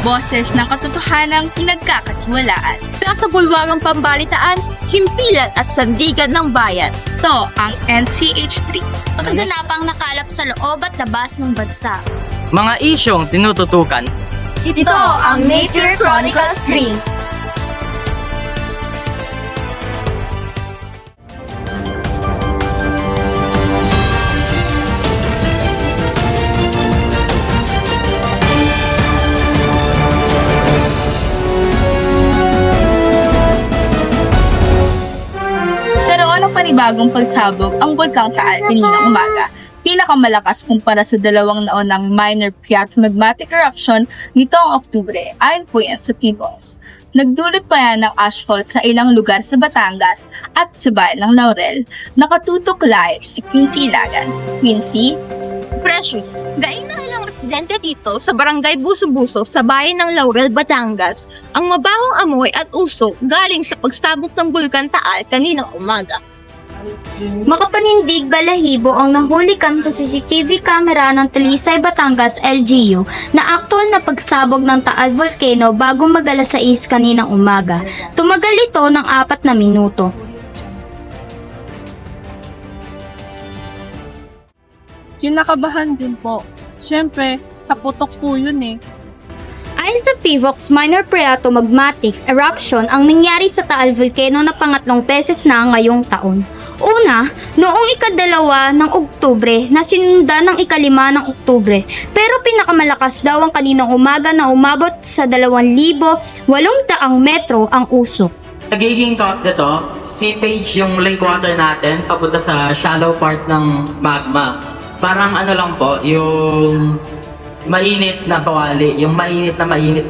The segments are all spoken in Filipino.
Boses ng katotohanang pinagkakatiwalaan. Sa bulwarang pambalitaan, himpilan at sandigan ng bayan. Ito ang NCH3. Kaganapang nakalap sa loob at labas ng bansa. Mga isyong tinututukan. Ito ang Napier Chronicles 3. Naroon ng panibagong pagsabog ang Bulkang Taal kaninang umaga. Pinakamalakas kumpara sa dalawang naunang minor magmatic eruption nitong Oktubre, ayon po yan sa PBOS. Nagdulot pa yan ng ashfall sa ilang lugar sa Batangas at sa bayan ng Laurel. Nakatutok live si Quincy Ilagan. Quincy? Precious, gaing na ilang residente dito sa barangay Buso-Buso sa bayan ng Laurel, Batangas, ang mabahong amoy at usok galing sa pagsabog ng Bulkan Taal kaninang umaga. Makapanindig balahibo ang nahuli kam sa CCTV camera ng Talisay, Batangas, LGU na aktwal na pagsabog ng Taal Volcano bago mag-alas 6 kaninang umaga. Tumagal ito ng 4 na minuto. Kinakabahan din po. Siyempre, kaputok po yun eh. Ayon sa PVOX, minor magmatic eruption ang nangyari sa Taal Volcano na pangatlong beses na ngayong taon. Una, noong ika-2 ng Oktubre na sinundan ng ika-5 ng Oktubre, pero pinakamalakas daw ang kaninang umaga na umabot sa 2,800 metro ang usok. Nagiging cause nito, seepage yung lake water natin papunta sa shallow part ng magma. Parang ano lang po, yung mainit na bawali, yung mainit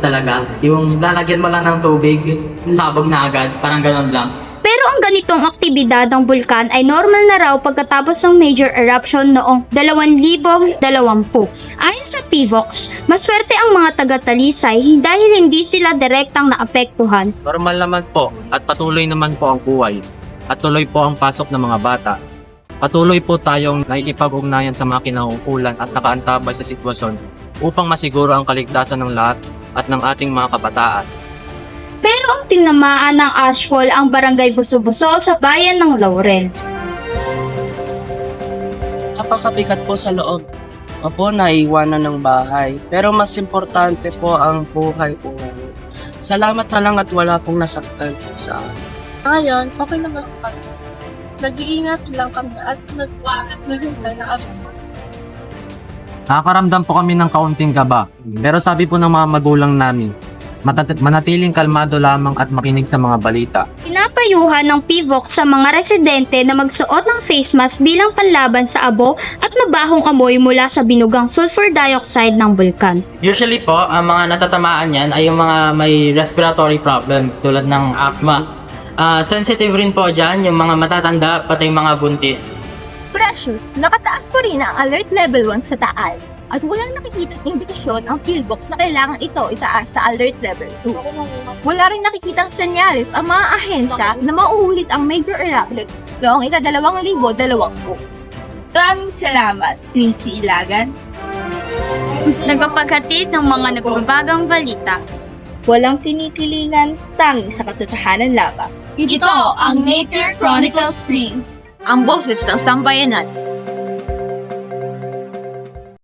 talaga. Yung lalagyan mo lang ng tubig, labog na agad, parang ganon lang. Pero ang ganitong aktibidad ng bulkan ay normal na raw pagkatapos ng major eruption noong 2020. Ayon sa PVOX, maswerte ang mga taga-Talisay dahil hindi sila direktang naapektuhan. Normal naman po at patuloy naman po ang buhay at tuloy po ang pasok ng mga bata. Patuloy po tayong naikipag-ugnayan sa mga kinauukulan at nakaantabay sa sitwasyon upang masiguro ang kaligtasan ng lahat at ng ating mga kabataan. Pero ang tinamaan ng ashfall ang barangay Buso-Buso sa bayan ng Laurel. Napakabigat po sa loob. Opo, naiwanan ng bahay. Pero mas importante po ang buhay po. Salamat na lang at wala pong nasaktan po sa akin. Ngayon, okay naman kami. Nag-iingat lang kami at nag-hintay na kami sa Nakakaramdam po kami ng kaunting kaba, pero sabi po ng mga magulang namin, manatiling kalmado lamang at makinig sa mga balita. Pinapayuhan ng PVOX sa mga residente na magsuot ng face mask bilang panlaban sa abo at mabahong amoy mula sa binugang sulfur dioxide ng bulkan. Usually po, ang mga natatamaan yan ay yung mga may respiratory problems tulad ng asthma. Sensitive rin po dyan yung mga matatanda pati yung mga buntis. Precious, nakataas pa rin ang alert level 1 sa Taal at walang nakikitang indikasyon ang PhilBox na kailangan ito itaas sa alert level 2. Wala rin nakikitang senyales ang mga ahensya na mauulit ang major eruption noong ika-2020. Maraming salamat, Quincy Ilagan. Nagpapaghatid ng mga nagbabagang balita. Walang kinikilingan, tanging sa katotohanan lamang. Ito ang Napier Chronicles 3, ang boses ng sambayanan.